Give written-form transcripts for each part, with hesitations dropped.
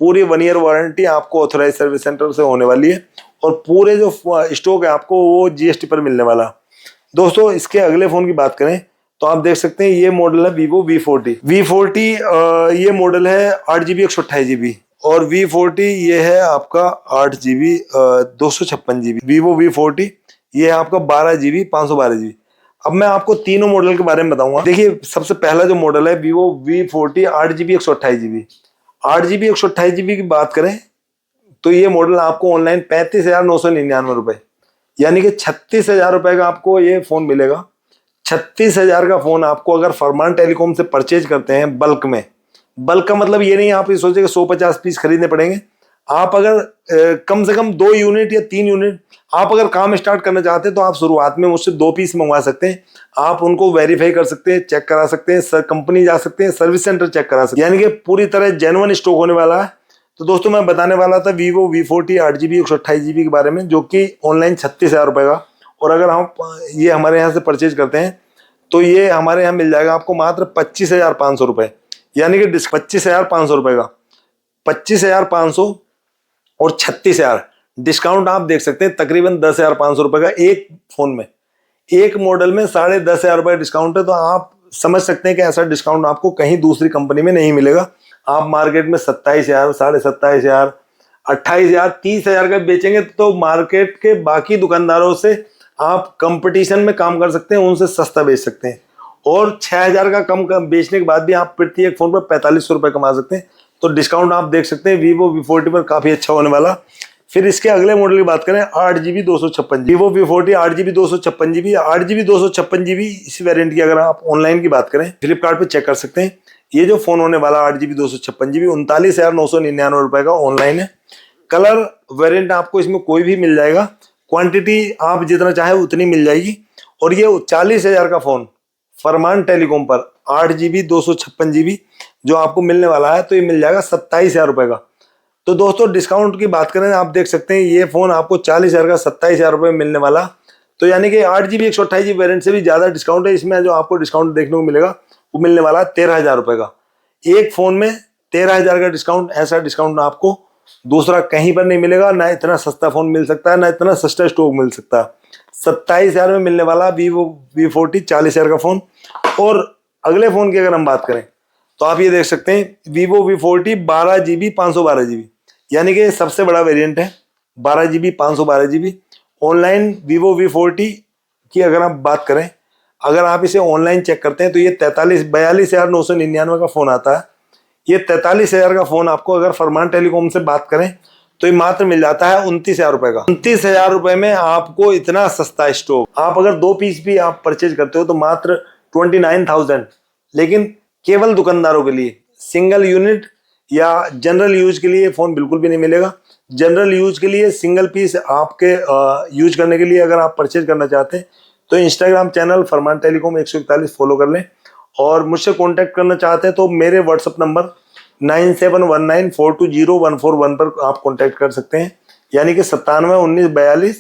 पूरी 1 year warranty आपको authorise service centre से होने वाली है और पूरे जो स्टॉक है आपको वो जीएसटी पर मिलने वाला। दोस्तों इसके अगले फोन की बात करें तो आप देख सकते हैं ये मॉडल है Vivo V40। ये मॉडल है 8GB 128GB और V40 ये है आपका 8GB 256GB। Vivo V40 ये है आपका 12GB 512GB। अब मैं आपको तीनों मॉडल के बारे में बताऊंगा। देखिए सबसे पहला जो मॉडल है Vivo V40 8GB 128GB। 8GB 128GB की बात करें तो ये मॉडल आपको ऑनलाइन 35,999 रुपए यानी कि 36,000 रुपए का आपको ये फोन मिलेगा। 36,000 का फोन आपको अगर फरमान टेलीकॉम से परचेज करते हैं बल्क में, बल्क का मतलब ये नहीं आप ये सोचे कि 150 पीस खरीदने पड़ेंगे। आप अगर कम से कम 2 यूनिट या 3 यूनिट आप अगर काम स्टार्ट करना चाहते हैं तो आप शुरुआत में मुझसे 2 पीस मंगवा सकते हैं। आप उनको वेरीफाई कर सकते हैं, चेक करा सकते हैं, कंपनी जा सकते हैं, सर्विस सेंटर चेक करा सकते हैं, यानी कि पूरी तरह जेन्युइन स्टॉक होने वाला है। तो दोस्तों मैं बताने वाला था Vivo V40 8GB 128GB के बारे में, जो कि ऑनलाइन 36,000 रुपए का, और अगर हम ये हमारे यहाँ से परचेज करते हैं तो ये हमारे यहाँ मिल जाएगा आपको मात्र 25,500 रुपए, यानी कि 25,500 रुपए का 25,500 और 36,000 डिस्काउंट आप देख सकते हैं तकरीबन 10,500 रुपए का एक फोन में, एक मॉडल में 10,500 रुपए डिस्काउंट है। तो आप समझ सकते हैं कि ऐसा डिस्काउंट आपको कहीं दूसरी कंपनी में नहीं मिलेगा। आप मार्केट में 27,000, 27,500, 28,000, 30,000 का बेचेंगे तो मार्केट के बाकी दुकानदारों से आप कंपटीशन में काम कर सकते हैं, उनसे सस्ता बेच सकते हैं, और 6,000 का कम बेचने के बाद भी आप प्रति एक फोन पर 4500 रुपए कमा सकते हैं। तो डिस्काउंट आप देख सकते हैं Vivo V40 पर काफी अच्छा होने वाला। फिर इसके अगले मॉडल की बात करें 8GB 256GB, Vivo V40 8GB 256GB, 8GB 256GB इस वेरिएंट की अगर आप ऑनलाइन की बात करें फ्लिपकार्ट पे चेक कर सकते हैं। ये जो फोन होने वाला 8GB 256GB 39,999 रुपए का ऑनलाइन है। कलर वेरिएंट आपको इसमें कोई भी मिल जाएगा, क्वांटिटी आप जितना चाहे उतनी मिल जाएगी, और ये 40,000 का फोन फरमान टेलीकॉम पर 8GB 256GB जो आपको मिलने वाला है तो ये मिल जाएगा 27,000 रुपए का। तो दोस्तों डिस्काउंट की बात करें आप देख सकते हैं ये फोन आपको 40,000 का 27,000 रुपए में मिलने वाला। तो यानी कि 8GB 128GB वेरिएंट से भी ज्यादा डिस्काउंट है। इसमें जो आपको डिस्काउंट देखने को मिलेगा वो मिलने वाला है 13,000 रुपए का। एक फोन में 13,000 का डिस्काउंट, ऐसा डिस्काउंट आपको दूसरा कहीं पर नहीं मिलेगा। ना इतना सस्ता फोन मिल सकता है, ना इतना सस्ता स्टॉक मिल सकता है। 27,000 में मिलने वाला Vivo V40 40,000 का फोन। और अगले फोन की अगर हम बात करें तो आप ये देख सकते हैं Vivo V40 12GB 512GB, यानी कि सबसे बड़ा वेरिएंट है 12GB 512GB। Online Vivo V40 की अगर आप बात करें, अगर आप इसे ऑनलाइन चेक करते हैं तो ये 42,999 का फोन आता है। ये 43,000 का फोन आपको अगर फरमान टेलीकॉम से बात करें तो ये मात्र मिल जाता है 29,000 रुपए का। 29,000 रुपए में आपको इतना सस्ता स्टॉक, आप अगर 2 पीस भी आप परचेज करते हो तो मात्र 29,000, लेकिन केवल दुकानदारों के लिए सिंगल यूनिट या जनरल यूज के लिए फोन बिल्कुल भी नहीं मिलेगा। जनरल यूज के लिए सिंगल पीस आपके यूज करने के लिए अगर आप परचेज करना चाहते हैं तो इंस्टाग्राम चैनल फरमान टेलीकॉम 141 फॉलो कर लें, और मुझसे कांटेक्ट करना चाहते हैं तो मेरे व्हाट्सएप नंबर 9719420141 पर आप कांटेक्ट कर सकते हैं, यानी कि 971942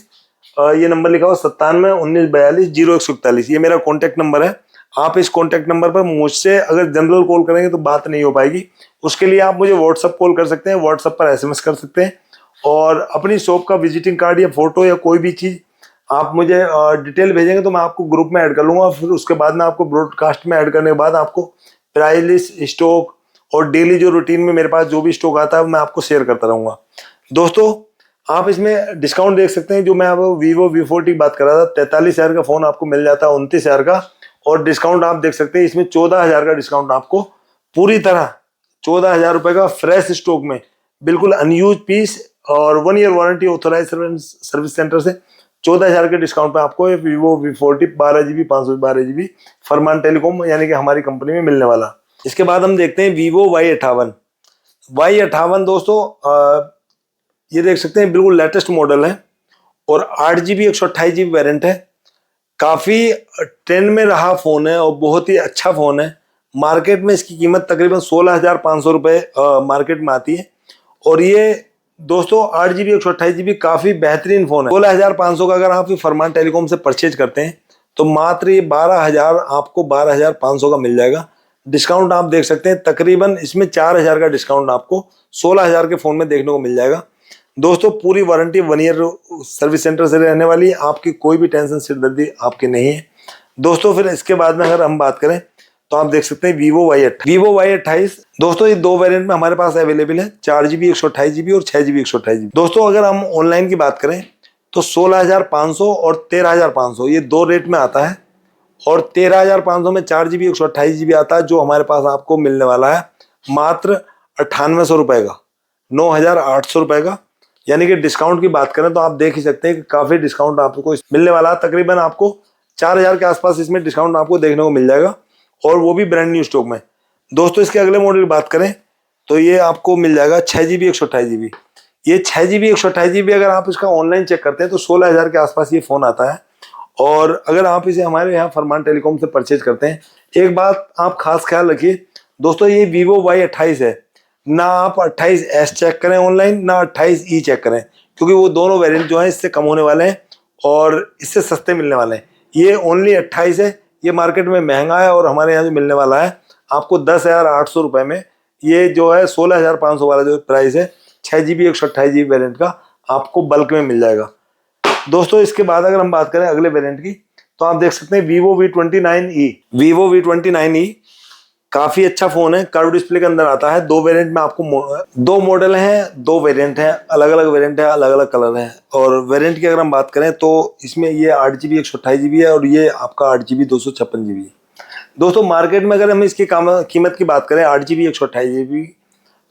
ये नंबर लिखा हुआ 9719420141, ये मेरा कांटेक्ट नंबर है। आप इस कांटेक्ट नंबर पर मुझसे अगर जनरल कॉल करेंगे तो बात नहीं हो पाएगी। उसके लिए आप मुझे व्हाट्सएप कॉल कर सकते हैं, व्हाट्सएप पर SMS कर सकते हैं, और अपनी शॉप का विजिटिंग कार्ड या फोटो या कोई भी चीज आप मुझे डिटेल भेजेंगे तो मैं आपको ग्रुप में ऐड कर लूंगा। फिर उसके बाद में आपको ब्रॉडकास्ट में ऐड करने के बाद आपको प्राइस लिस्ट, स्टॉक और डेली जो रूटीन में मेरे पास जो भी स्टॉक आता है मैं आपको शेयर करता रहूंगा। दोस्तों आप इसमें डिस्काउंट देख सकते हैं। जो मैं अब Vivo V40 की बात कर रहा था 43,000 का फोन आपको मिल जाता है 29,000 का, और डिस्काउंट आप देख सकते हैं इसमें 14,000 का डिस्काउंट आपको पूरी तरह 14,000 रुपए का फ्रेश स्टॉक में बिल्कुल अनयूज पीस और 1 year warranty authorised service centre से 14,000 के डिस्काउंट पे आपको Vivo V40 12GB 512GB फरमान टेलीकॉम यानी कि हमारी कंपनी में मिलने वाला। इसके बाद हम देखते हैं Vivo Y58 दोस्तों ये देख सकते हैं बिल्कुल लेटेस्ट मॉडल है और 8GB 128GB वेरिएंट है। काफी ट्रेंड में रहा फोन है और बहुत ही अच्छा फोन है। मार्केट में इसकी कीमत तकरीबन 16,500 रुपए मार्केट में आती है, और ये दोस्तों 8GB 128GB काफी बेहतरीन फोन है। 16,500 का अगर आप फरमान टेलीकॉम से परचेज करते हैं तो मात्र ये 12,000 आपको 12,500 का मिल जाएगा। डिस्काउंट आप देख सकते हैं तकरीबन इसमें 4000 का डिस्काउंट आपको 16000 के फोन में देखने को मिल जाएगा। दोस्तों पूरी वारंटी 1 ईयर सर्विस सेंटर से रहने वाली है, आपकी कोई भी टेंशन सिरदर्दी आपकी नहीं है। दोस्तों फिर इसके बाद में अगर हम बात करें तो आप देख सकते हैं वीवो Y28। दोस्तों ये 2 वेरिएंट में हमारे पास अवेलेबल है, 4GB 128GB और 6GB 128GB। दोस्तों अगर हम ऑनलाइन की बात करें तो 16500 और 13500 ये 2 रेट में आता है, और 13500 में 4GB 128GB आता है, जो हमारे पास आपको मिलने वाला है मात्र 9800 रुपए का, 9800 रुपए का। यानी कि डिस्काउंट की बात करें तो आप देख ही सकते हैं कि काफी डिस्काउंट आपको मिलने वाला है। तकरीबन आपको 4000 के आसपास इसमें डिस्काउंट आपको देखने को मिल जाएगा, और वो भी ब्रांड न्यू स्टॉक में। दोस्तों इसके अगले मॉडल की बात करें तो ये आपको मिल जाएगा 6GB 128GB। ये 6GB 128GB अगर आप इसका ऑनलाइन चेक करते हैं तो 16000 के आसपास ये फोन आता है। और अगर आप इसे हमारे यहाँ फरमान टेलीकॉम से परचेज करते हैं, एक बात आप खास ख्याल रखिए दोस्तों, ये वीवो Y28 है, ना आप 28S चेक करें ऑनलाइन, ना 28E चेक करें, क्योंकि वो दोनों वेरिएंट जो हैं इससे कम होने वाले हैं और इससे सस्ते मिलने वाले हैं। ये ओनली 28 है, ये मार्केट में महंगा है, और हमारे यहाँ जो मिलने वाला है आपको 10,800 रुपये में, ये जो है 16,500 वाला जो प्राइस है 6GB 128GB वेरिएंट का आपको बल्क में मिल जाएगा। दोस्तों इसके बाद अगर हम बात करें अगले वेरिएंट की तो आप देख सकते हैं वीवो V29e काफी अच्छा फोन है, कर्व डिस्प्ले के अंदर आता है। 2 वेरिएंट में आपको 2 मॉडल हैं, 2 वेरिएंट हैं, अलग अलग वेरिएंट है, अलग अलग कलर हैं। और वेरिएंट की अगर हम बात करें तो इसमें ये 8GB 128GB है, और ये आपका 8GB 256GB है। दोस्तों मार्केट में अगर हम इसकी कीमत की बात करें 8GB 128GB,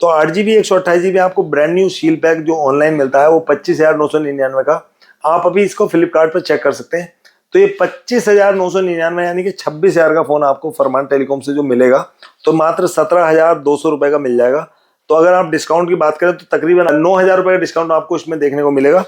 तो 8GB 128GB आपको ब्रांड न्यू सील पैक जो ऑनलाइन मिलता है वो 25,999 का। आप अभी इसको फ्लिपकार्ट पर चेक कर सकते हैं, तो ये 25,999 यानी कि 26,000 का फोन आपको फरमान टेलीकॉम से जो मिलेगा तो मात्र 17,200 रुपए का मिल जाएगा। तो अगर आप डिस्काउंट की बात करें तो तकरीबन 9,000 रुपए का डिस्काउंट आपको इसमें देखने को मिलेगा।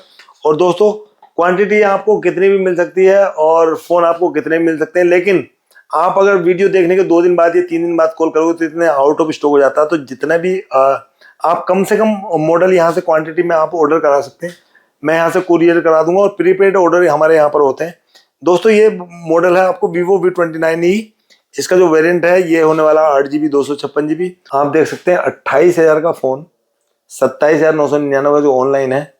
और दोस्तों क्वांटिटी आपको कितनी भी मिल सकती है और फोन आपको कितने भी मिल सकते हैं, लेकिन आप अगर वीडियो देखने के 2 दिन बाद या 3 दिन बाद कॉल करोगे तो इतने आउट ऑफ स्टॉक हो जाता है। तो जितना भी आप कम से कम मॉडल यहाँ से क्वांटिटी में आप ऑर्डर करा सकते हैं, मैं यहाँ से कुरियर करा दूंगा, और प्रीपेड ऑर्डर हमारे यहाँ पर होते हैं। दोस्तों ये मॉडल है आपको वीवो V29e, इसका जो वेरिएंट है ये होने वाला 8GB 256GB। आप देख सकते हैं 28,000 का फोन 27,999 का जो ऑनलाइन है,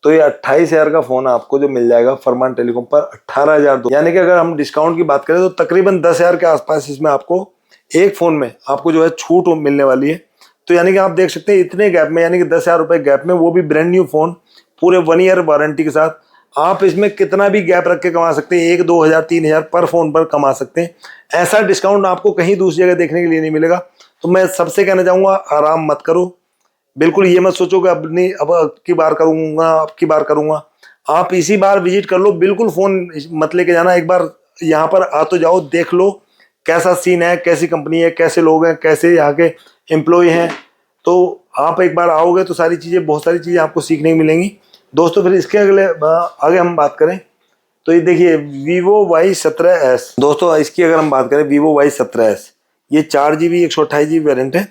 तो ये 28,000 का फोन आपको जो मिल जाएगा फरमान टेलीकॉम पर 18,200, यानी कि अगर हम डिस्काउंट की बात करें तो तकरीबन 10,000 के आसपास इसमें आपको एक फोन में आपको जो है छूट मिलने वाली है। तो यानी कि आप देख सकते हैं इतने गैप में, यानी कि 10,000 रुपए गैप में, वो भी ब्रांड न्यू फोन पूरे 1 ईयर वारंटी के साथ, आप इसमें कितना भी गैप रख के कमा सकते हैं, 1, 2,000, 3,000 पर फोन पर कमा सकते हैं। ऐसा डिस्काउंट आपको कहीं दूसरी जगह देखने के लिए नहीं मिलेगा। तो मैं सबसे कहना चाहूंगा आराम मत करो, बिल्कुल ये मत सोचो कि अब की बार करूंगा। आप इसी बार विजिट कर लो, बिल्कुल फोन मत लेके जाना, एक बार यहाँ पर आ तो जाओ, देख लो कैसा सीन है, कैसी कंपनी है, कैसे लोग हैं, कैसे यहाँ के एम्प्लॉय हैं। तो आप एक बार आओगे तो बहुत सारी चीजें आपको सीखने को मिलेंगी। दोस्तों फिर इसके आगे हम बात करें तो ये देखिए वीवो Y17s। दोस्तों इसकी अगर हम बात करें वीवो Y17s, ये 4GB 128GB वेरिएंट है,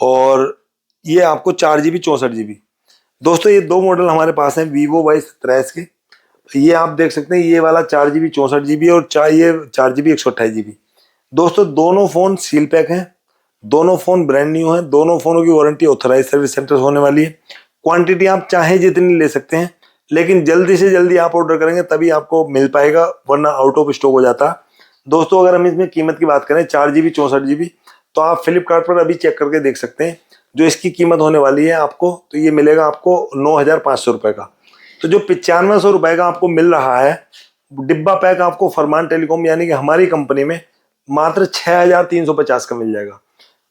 और ये आपको 4GB 64GB। दोस्तों ये 2 मॉडल हमारे पास हैं वीवो Y17s के, ये आप देख सकते हैं, ये वाला 4GB 64GB और ये 4GB 128GB। दोस्तों दोनों फोन सील पैक हैं, दोनों फोन ब्रांड न्यू हैं, दोनों फोनों की वारंटी ऑथराइज सर्विस सेंटर होने वाली है। क्वांटिटी आप चाहे जितनी ले सकते हैं, लेकिन जल्दी से जल्दी आप ऑर्डर करेंगे तभी आपको मिल पाएगा, वरना आउट ऑफ स्टॉक हो जाता है। दोस्तों अगर हम इसमें कीमत की बात करें 4GB 64GB, तो आप फ्लिपकार्ट पर अभी चेक करके देख सकते हैं जो इसकी कीमत होने वाली है आपको, तो ये मिलेगा आपको 9,500 रुपये का। तो जो 9500 रुपये का आपको मिल रहा है डिब्बा पैक आपको फरमान टेलीकॉम यानी कि हमारी कंपनी में मात्र 6,350 का मिल जाएगा।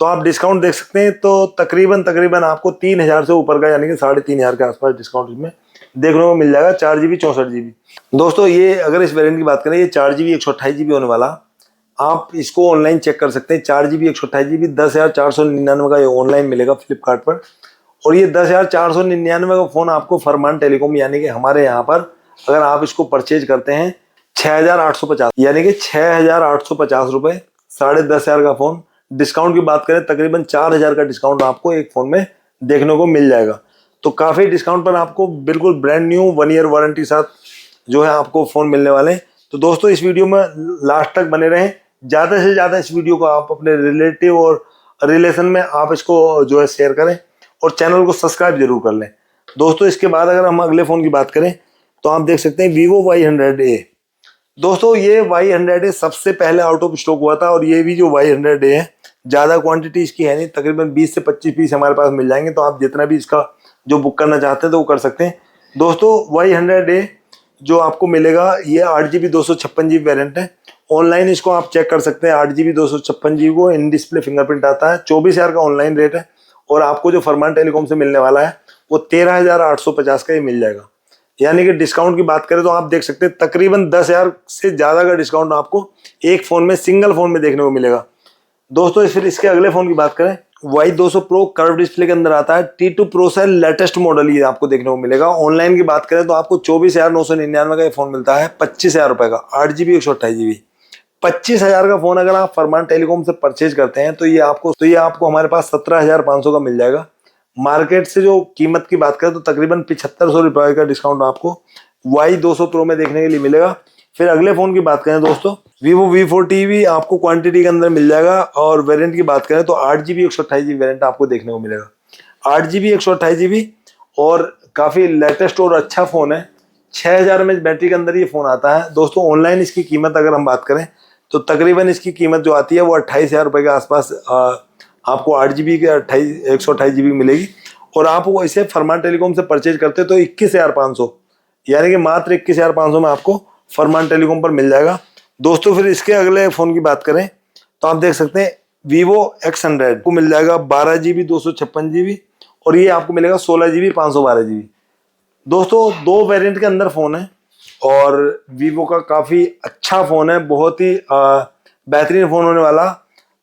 तो आप डिस्काउंट देख सकते हैं, तो तकरीबन आपको 3,000 से ऊपर का यानी कि 3,500 के आसपास डिस्काउंट इसमें देखने को मिल जाएगा 4GB 64GB। दोस्तों ये अगर इस वेरिएंट की बात करें, ये 4GB 128GB होने वाला, आप इसको ऑनलाइन चेक कर सकते हैं। 4GB 128GB 10,499 का ये ऑनलाइन मिलेगा फ्लिपकार्ट पर, और ये 10,499 का फोन आपको फरमान टेलीकॉम यानी कि हमारे यहाँ पर अगर आप इसको परचेज करते हैं 6,850 यानी कि 6,850 रुपये, 10,500 का फोन। डिस्काउंट की बात करें तकरीबन 4,000 का डिस्काउंट आपको एक फोन में देखने को मिल जाएगा। तो काफी डिस्काउंट पर आपको बिल्कुल ब्रांड न्यू 1 ईयर वारंटी साथ जो है आपको फोन मिलने वाले हैं। तो दोस्तों इस वीडियो में लास्ट तक बने रहें, ज़्यादा से ज़्यादा इस वीडियो को आप अपने रिलेटिव और रिलेशन में आप इसको जो है शेयर करें और चैनल को सब्सक्राइब जरूर कर लें। दोस्तों इसके बाद अगर हम अगले फ़ोन की बात करें तो आप देख सकते हैं Vivo Y100A। दोस्तों ये Y100A सबसे पहले आउट ऑफ स्टॉक हुआ था और ये भी जो Y100A है ज़्यादा क्वांटिटी इसकी है नहीं, तकरीबन 20 से 25 पीस हमारे पास मिल जाएंगे, तो आप जितना भी इसका जो बुक करना चाहते हैं तो वो कर सकते हैं। दोस्तों Y100A जो आपको मिलेगा ये 8GB 256GB वेरिएंट है। ऑनलाइन इसको आप चेक कर सकते हैं, 8GB 256GB को इन डिस्प्ले फिंगरप्रिंट आता है। 24,000 का ऑनलाइन रेट है और आपको जो फरमान टेलीकॉम से मिलने वाला है वो 13,850 का ही मिल जाएगा। यानी कि डिस्काउंट की बात करें तो आप देख सकते हैं तकरीबन 10,000 से ज़्यादा का डिस्काउंट आपको एक फ़ोन में, सिंगल फ़ोन में देखने को मिलेगा। दोस्तों फिर इसके अगले फ़ोन की बात करें, Y200 Pro कर्व डिस्प्ले के अंदर आता है। T2 Pro से लेटेस्ट मॉडल ये आपको देखने को मिलेगा। ऑनलाइन की बात करें तो आपको 24,999 का ये फ़ोन मिलता है 25,000 रुपये का, 8GB 128GB। 25,000 का फ़ोन अगर आप फरमान टेलीकॉम से परचेज करते हैं तो ये आपको हमारे पास 17,500 का मिल जाएगा। मार्केट से जो कीमत की बात करें तो तकरीबन 7,500 रुपये का डिस्काउंट आपको Y200 Pro में देखने के लिए मिलेगा। फिर अगले फ़ोन की बात करें दोस्तों, Vivo V40 भी आपको क्वांटिटी के अंदर मिल जाएगा और वेरिएंट की बात करें तो 8GB 128GB वेरिएंट आपको देखने को मिलेगा। 8GB 128GB और काफ़ी लेटेस्ट और अच्छा फ़ोन है। 6,000 mAh बैटरी के अंदर ये फ़ोन आता है। दोस्तों ऑनलाइन इसकी कीमत अगर हम बात करें तो तकरीबन इसकी कीमत जो आती है वो 28,000 रुपये के आसपास आपको 8GB के 128GB मिलेगी और आप वो इसे फरमान टेलीकॉम से परचेज करते तो 21,500, यानी कि मात्र 21,500 में आपको फरमान टेलीकॉम पर मिल जाएगा। दोस्तों फिर इसके अगले फ़ोन की बात करें तो आप देख सकते हैं Vivo X100 को मिल जाएगा 12GB 256GB और ये आपको मिलेगा 16GB 512GB। दोस्तों दो वेरिएंट के अंदर फ़ोन है और Vivo का काफ़ी अच्छा फ़ोन है, बहुत ही बेहतरीन फ़ोन होने वाला।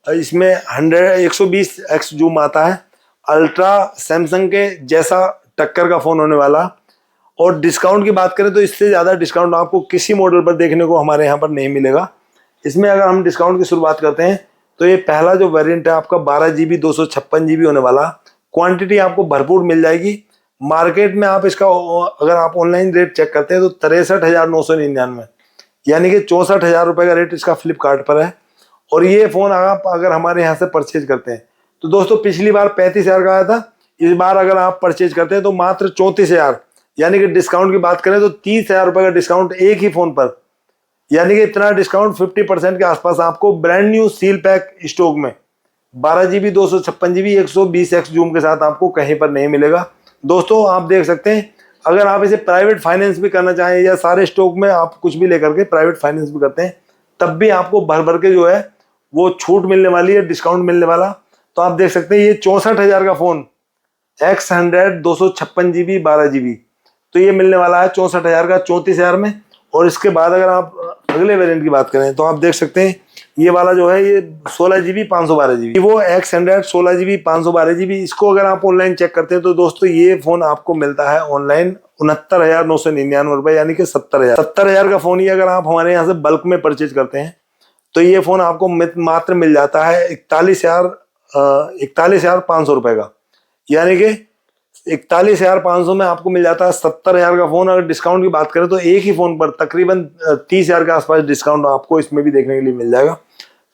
इसमें 120x जूम आता है, अल्ट्रा सैमसंग के जैसा टक्कर का फ़ोन होने वाला। और डिस्काउंट की बात करें तो इससे ज़्यादा डिस्काउंट आपको किसी मॉडल पर देखने को हमारे यहाँ पर नहीं मिलेगा। इसमें अगर हम डिस्काउंट की शुरुआत करते हैं तो ये पहला जो वेरिएंट है आपका 12GB 256GB होने वाला। क्वांटिटी आपको भरपूर मिल जाएगी। मार्केट में आप इसका अगर आप ऑनलाइन रेट चेक करते हैं तो 63,999, यानी कि 64,000 रुपये का रेट इसका फ्लिपकार्ट पर है। और ये फ़ोन आप अगर हमारे यहाँ से परचेज करते हैं तो दोस्तों पिछली बार 35,000 का आया था, इस बार अगर आप परचेज करते हैं तो मात्र 34,000, यानी कि डिस्काउंट की बात करें तो 30,000 रुपये का डिस्काउंट एक ही फ़ोन पर, यानी कि इतना डिस्काउंट 50% के आसपास आपको brand new seal pack stock में 12GB 256GB 120x जूम के साथ आपको कहीं पर नहीं मिलेगा। दोस्तों आप देख सकते हैं अगर आप इसे प्राइवेट फाइनेंस भी करना चाहें या सारे स्टॉक में आप कुछ भी लेकर के प्राइवेट फाइनेंस भी करते हैं तब भी आपको भर भर के जो है वो छूट मिलने वाली है, डिस्काउंट मिलने वाला। तो आप देख सकते हैं ये 64,000 का फ़ोन X100 256GB 12GB, तो ये मिलने वाला है 64,000 का 34,000 में। और इसके बाद अगर आप अगले वेरिएंट की बात करें तो आप देख सकते हैं ये वाला जो है ये 16GB 512GB, वो X100 16GB 512GB। इसको अगर आप ऑनलाइन चेक करते हैं तो दोस्तों ये फ़ोन आपको मिलता है ऑनलाइन 69,999 रुपये, यानी कि 70,000 का फ़ोन। ये अगर आप हमारे यहाँ से बल्क में परचेज करते हैं तो ये फ़ोन आपको मात्र मिल जाता है 41,500 रुपये का, यानी कि 41,500 में आपको मिल जाता है 70,000 का फ़ोन। अगर डिस्काउंट की बात करें तो एक ही फ़ोन पर तकरीबन 30,000 के आसपास डिस्काउंट आपको इसमें भी देखने के लिए मिल जाएगा।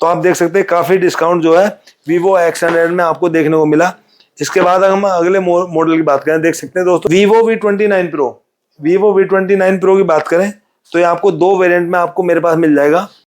तो आप देख सकते हैं काफ़ी डिस्काउंट जो है Vivo X100 में आपको देखने को मिला। इसके बाद हम अगले मॉडल की बात करें, देख सकते हैं दोस्तों Vivo V29 Pro की बात करें तो ये आपको दो वेरिएंट में आपको मेरे पास मिल जाएगा।